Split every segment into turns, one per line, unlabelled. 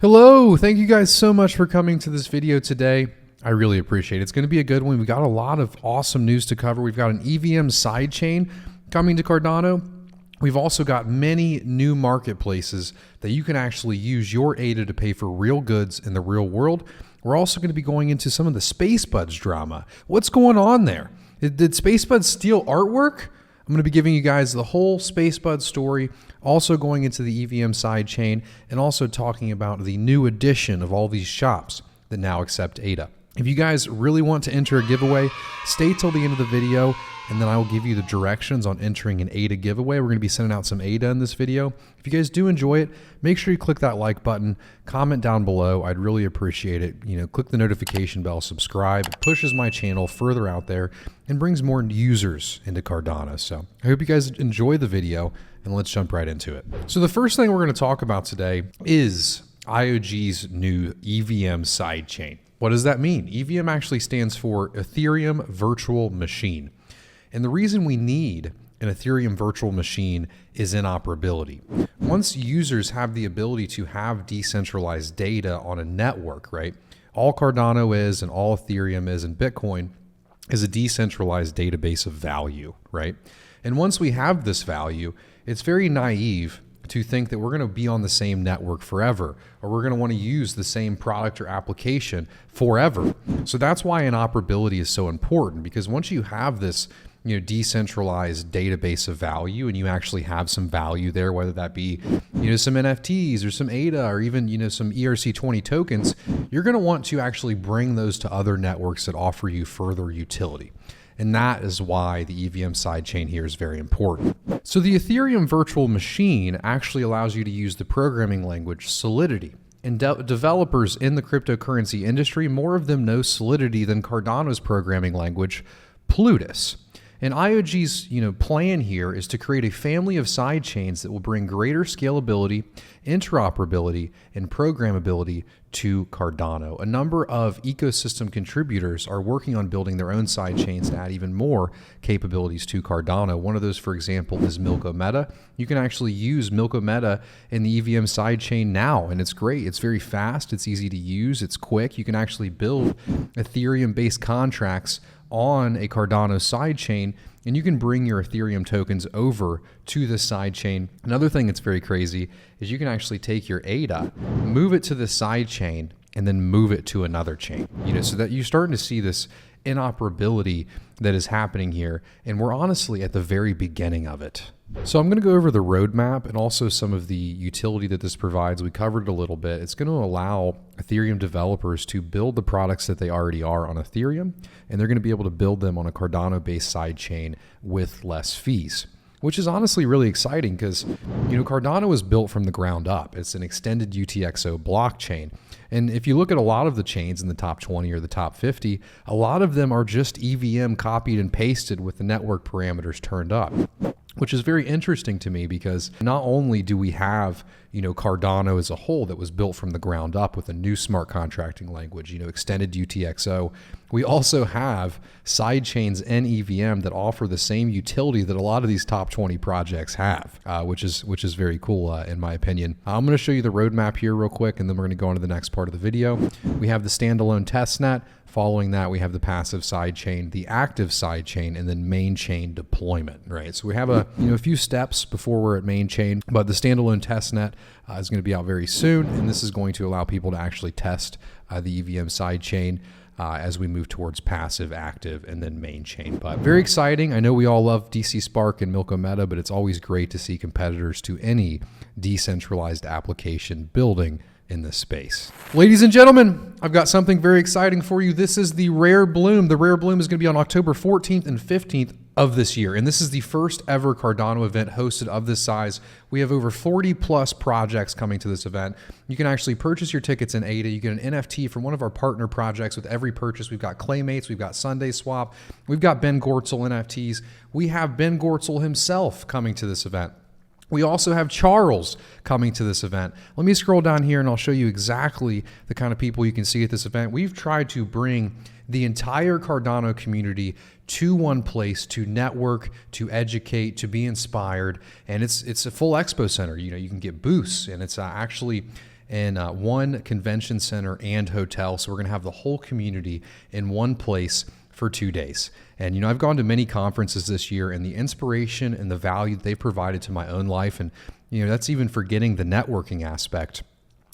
Hello, thank you guys so much for coming to this video today. I really appreciate it. It's going to be a good one. We've got a lot of awesome news to cover. We've got an EVM Side Chain coming to Cardano. We've also got many new marketplaces that you can actually use your ADA to pay for real goods in the real world. We're also going to be going into some of the SpaceBudz drama. What's going on there? Did SpaceBudz steal artwork? I'm going to be giving you guys the whole SpaceBudz story, also going into the EVM Side Chain, and also talking about the new addition of all these shops that now accept ADA. If you guys really want to enter a giveaway, stay till the end of the video, and then I will give you the directions on entering an ADA giveaway. We're going to be sending out some ADA in this video. If you guys do enjoy it, make sure you click that like button, comment down below. I'd really appreciate it. Click the notification bell, subscribe. It pushes my channel further out there and brings more users into Cardano. So I hope you guys enjoy the video, and let's jump right into it. So the first thing we're going to talk about today is IOG's new EVM Side Chain. What does that mean? EVM actually stands for Ethereum Virtual Machine. And the reason we need an Ethereum virtual machine is interoperability. Once users have the ability to have decentralized data on a network, right? All Cardano is and all Ethereum is and Bitcoin is a decentralized database of value, right? And once we have this value, it's very naive to think that we're going to be on the same network forever, or we're going to want to use the same product or application forever. So that's why interoperability is so important, because once you have this decentralized database of value, and you actually have some value there, whether that be some NFTs or some ADA or even some ERC20 tokens, you're going to want to actually bring those to other networks that offer you further utility. And that is why the EVM sidechain here is very important. So the Ethereum virtual machine actually allows you to use the programming language Solidity. And developers in the cryptocurrency industry, more of them know Solidity than Cardano's programming language, Plutus. And IOG's plan here is to create a family of side chains that will bring greater scalability, interoperability, and programmability to Cardano. A number of ecosystem contributors are working on building their own side chains to add even more capabilities to Cardano. One of those, for example, is Milko Meta. You can actually use Milko Meta in the EVM side chain now, and it's great. It's very fast, it's easy to use, it's quick. You can actually build Ethereum-based contracts on a Cardano sidechain, and you can bring your Ethereum tokens over to the sidechain. Another thing that's very crazy is you can actually take your ADA, move it to the sidechain, and then move it to another chain. So that you're starting to see this interoperability that is happening here, and we're honestly at the very beginning of it. So I'm going to go over the roadmap and also some of the utility that this provides. We covered it a little bit. It's going to allow Ethereum developers to build the products that they already are on Ethereum, and they're going to be able to build them on a Cardano-based sidechain with less fees, which is honestly really exciting because, Cardano was built from the ground up. It's an extended UTXO blockchain. And if you look at a lot of the chains in the top 20 or the top 50, a lot of them are just EVM copied and pasted with the network parameters turned up, which is very interesting to me because not only do we have, Cardano as a whole that was built from the ground up with a new smart contracting language, extended UTXO, we also have side chains and EVM that offer the same utility that a lot of these top 20 projects have, which is very cool in my opinion. I'm going to show you the roadmap here real quick, and then we're going to go on to the next part of the video. We have the standalone testnet. Following that, we have the passive side chain, the active side chain, and then main chain deployment, right? So we have a few steps before we're at main chain, but the standalone testnet is going to be out very soon, and this is going to allow people to actually test the EVM side chain as we move towards passive, active, and then main chain. But very exciting. I know we all love DC Spark and Milko Meta, but it's always great to see competitors to any decentralized application building in this space. Ladies and gentlemen, I've got something very exciting for you. This is the Rare Bloom. The Rare Bloom is going to be on October 14th and 15th of this year. And this is the first ever Cardano event hosted of this size. We have over 40 plus projects coming to this event. You can actually purchase your tickets in ADA. You get an NFT from one of our partner projects with every purchase. We've got Claymates, we've got Sunday Swap, we've got Ben Gortzel NFTs. We have Ben Gortzel himself coming to this event. We also have Charles coming to this event. Let me scroll down here and I'll show you exactly the kind of people you can see at this event. We've tried to bring the entire Cardano community to one place to network, to educate, to be inspired. And it's a full expo center. You can get booths, and it's actually in one convention center and hotel. So we're going to have the whole community in one place for 2 days. And, you know, I've gone to many conferences this year, and the inspiration and the value that they've provided to my own life, and, you know, that's even forgetting the networking aspect.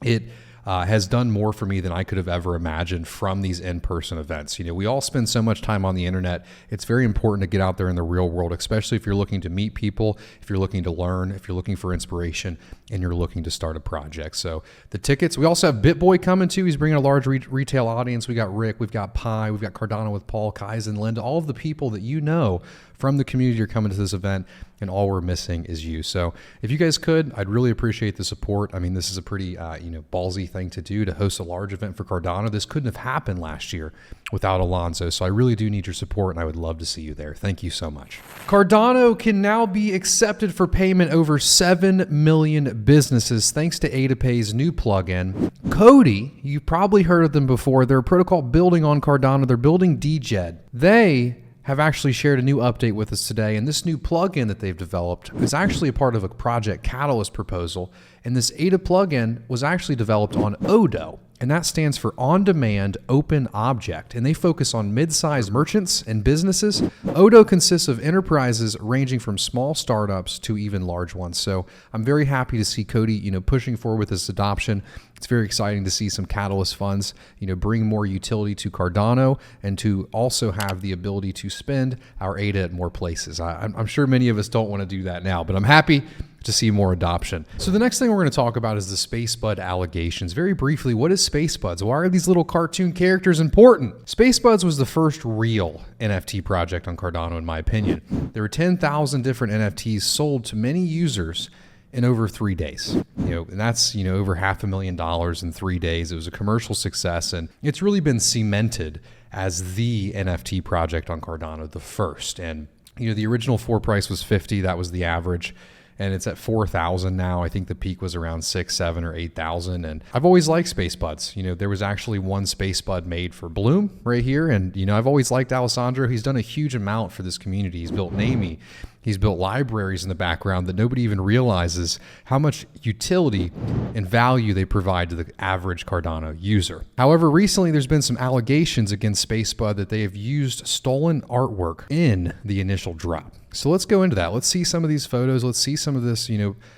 It has done more for me than I could have ever imagined from these in-person events. You know, we all spend so much time on the internet. It's very important to get out there in the real world, especially if you're looking to meet people, if you're looking to learn, if you're looking for inspiration, and you're looking to start a project. So the tickets, we also have BitBoy coming too. He's bringing a large retail audience. We got Rick, we've got Pi, we've got Cardano with Paul, Kaizen, Linda, all of the people that you know from the community are coming to this event, and all we're missing is you. So if you guys could, I'd really appreciate the support. I mean, this is a pretty ballsy thing to do, to host a large event for Cardano. This couldn't have happened last year without Alonzo. So I really do need your support, and I would love to see you there. Thank you so much. Cardano can now be accepted for payment over 7 million businesses thanks to AdaPay's new plugin. Cody, you've probably heard of them before. They're a protocol building on Cardano. They're building DGED. They have actually shared a new update with us today, and this new plugin that they've developed is actually a part of a Project Catalyst proposal, and this ADA plugin was actually developed on Odo, and that stands for On-Demand Open Object, and they focus on mid-sized merchants and businesses. Odo consists of enterprises ranging from small startups to even large ones, so I'm very happy to see Cody, you know, pushing forward with this adoption. It's very exciting to see some Catalyst funds, you know, bring more utility to Cardano and to also have the ability to spend our ADA at more places. I'm sure many of us don't want to do that now, but I'm happy to see more adoption. So the next thing we're going to talk about is the SpaceBudz allegations. Very briefly, what is SpaceBudz? Why are these little cartoon characters important? SpaceBudz was the first real NFT project on Cardano, in my opinion. There were 10,000 different NFTs sold to many users in over 3 days, and that's, over $500,000 in 3 days. It was a commercial success, and it's really been cemented as the NFT project on Cardano, the first. And, the original floor price was 50. That was the average. And it's at 4,000 now. I think the peak was around 6, 7, or 8,000. And I've always liked SpaceBudz. There was actually one SpaceBud made for Bloom right here. And, I've always liked Alessandro. He's done a huge amount for this community. He's built NAMI. He's built libraries in the background that nobody even realizes how much utility and value they provide to the average Cardano user. However, recently there's been some allegations against SpaceBudz that they have used stolen artwork in the initial drop. So let's go into that. Let's see some of these photos. Let's see some of this,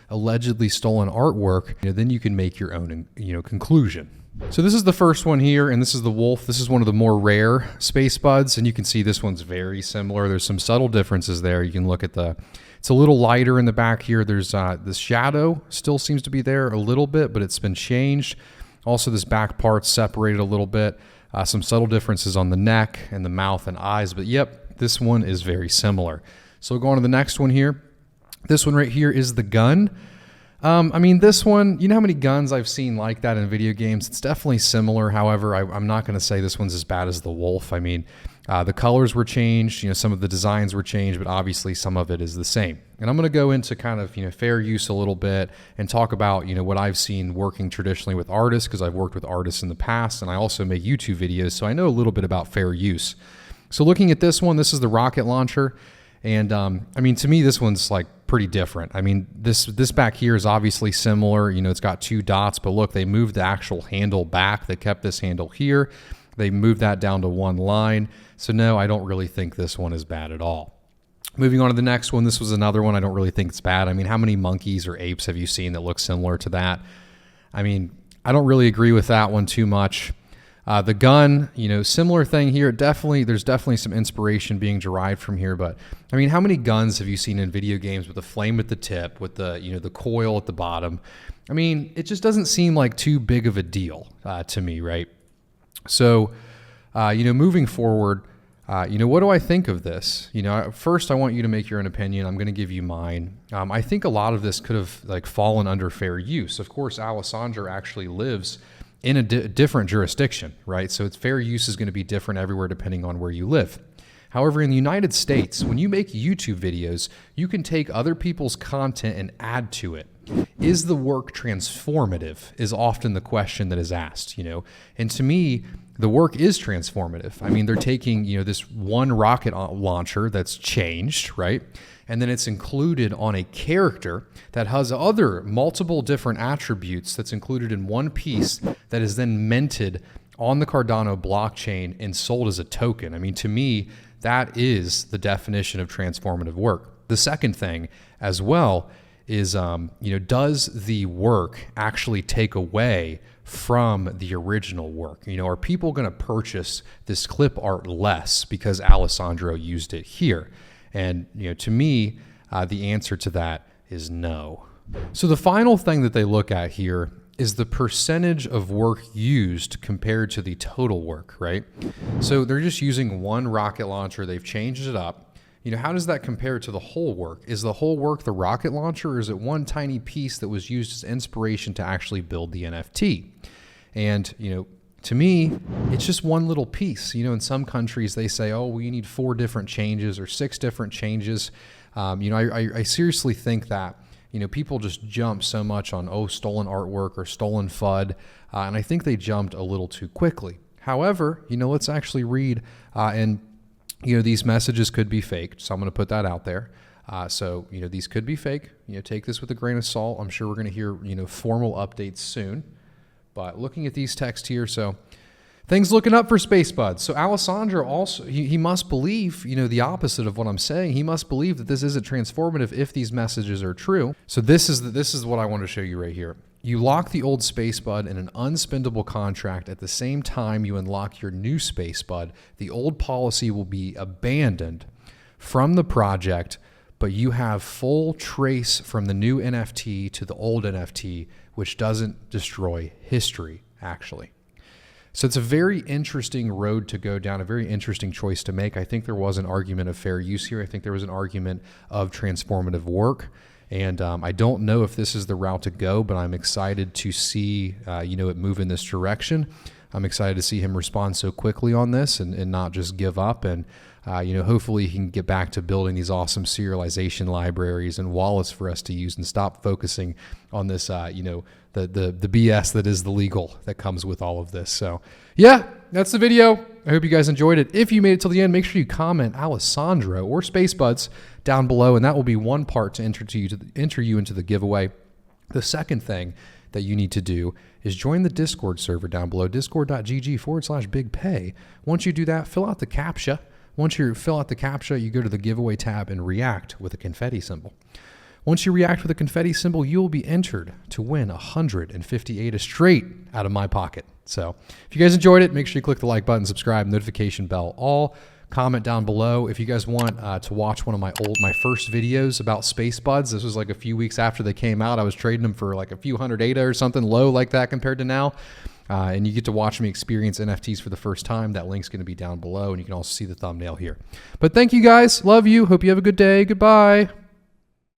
allegedly stolen artwork. Then you can make your own, conclusion. So this is the first one here, and this is the wolf. This is one of the more rare SpaceBudz, and you can see this one's very similar. There's some subtle differences there. You can look at it's a little lighter in the back here. There's the shadow still seems to be there a little bit, but it's been changed. Also, this back part's separated a little bit. Some subtle differences on the neck and the mouth and eyes, but yep, this one is very similar. So go on to the next one here. This one right here is the gun. This one, you know how many guns I've seen like that in video games? It's definitely similar. However, I'm not going to say this one's as bad as the wolf. The colors were changed, some of the designs were changed, but obviously some of it is the same. And I'm going to go into kind of, fair use a little bit and talk about, what I've seen working traditionally with artists, because I've worked with artists in the past, and I also make YouTube videos, so I know a little bit about fair use. So looking at this one, this is the rocket launcher. And to me, this one's like pretty different. This back here is obviously similar. It's got 2 dots, but look, they moved the actual handle back. They kept this handle here. They moved that down to 1 line. So no, I don't really think this one is bad at all. Moving on to the next one, this was another one I don't really think it's bad. How many monkeys or apes have you seen that look similar to that? I don't really agree with that one too much. The gun, similar thing here. There's definitely some inspiration being derived from here. But how many guns have you seen in video games with a flame at the tip, with the the coil at the bottom? It just doesn't seem like too big of a deal to me, right? So, moving forward, what do I think of this? First I want you to make your own opinion. I'm going to give you mine. I think a lot of this could have fallen under fair use. Of course, Alessandro actually lives in a different jurisdiction, right? So its fair use is going to be different everywhere depending on where you live. However, in the United States, when you make YouTube videos, you can take other people's content and add to it. Is the work transformative is often the question that is asked, And to me, the work is transformative. I mean, they're taking, this one rocket launcher that's changed, right? And then it's included on a character that has other multiple different attributes that's included in one piece that is then minted on the Cardano blockchain and sold as a token. I mean, to me, that is the definition of transformative work. The second thing as well is, does the work actually take away from the original work? Are people going to purchase this clip art less because Alessandro used it here? And, to me, the answer to that is no. So the final thing that they look at here is the percentage of work used compared to the total work, right? So they're just using one rocket launcher. They've changed it up. How does that compare to the whole work? Is the whole work the rocket launcher, or is it one tiny piece that was used as inspiration to actually build the NFT? And, to me, it's just one little piece. In some countries they say, oh, well, you need 4 different changes or 6 different changes. I seriously think that, people just jump so much on, stolen artwork or stolen FUD. And I think they jumped a little too quickly. However, let's actually read, and these messages could be faked. So I'm going to put that out there. So, these could be fake. Take this with a grain of salt. I'm sure we're going to hear, formal updates soon. But looking at these texts here, so things looking up for SpaceBudz. So Alessandro also, he must believe, the opposite of what I'm saying. He must believe that this isn't transformative if these messages are true. So this is what I want to show you right here. You lock the old SpaceBud in an unspendable contract at the same time you unlock your new SpaceBud. The old policy will be abandoned from the project, but you have full trace from the new NFT to the old NFT, which doesn't destroy history, actually. So it's a very interesting road to go down, a very interesting choice to make. I think there was an argument of fair use here. I think there was an argument of transformative work. And I don't know if this is the route to go, but I'm excited to see, it move in this direction. I'm excited to see him respond so quickly on this and not just give up. And, hopefully he can get back to building these awesome serialization libraries and wallets for us to use and stop focusing on this, the BS that is the legal that comes with all of this. So yeah, that's the video. I hope you guys enjoyed it. If you made it till the end, make sure you comment Alessandro or SpaceBudz down below, and that will be one part to enter you into the giveaway. The second thing that you need to do is join the Discord server down below, discord.gg/bigpay. Once you do that, fill out the CAPTCHA. Once you fill out the CAPTCHA, you go to the giveaway tab and react with a confetti symbol. Once you react with a confetti symbol, you will be entered to win 150 ADA straight out of my pocket. So if you guys enjoyed it, make sure you click the like button, subscribe, notification bell, all. Comment down below if you guys want to watch one of my first videos about SpaceBudz. This was like a few weeks after they came out. I was trading them for like a few hundred ADA or something, low like that compared to now. And you get to watch me experience NFTs for the first time. That link's going to be down below, and you can also see the thumbnail here. But thank you guys. Love you. Hope you have a good day. Goodbye.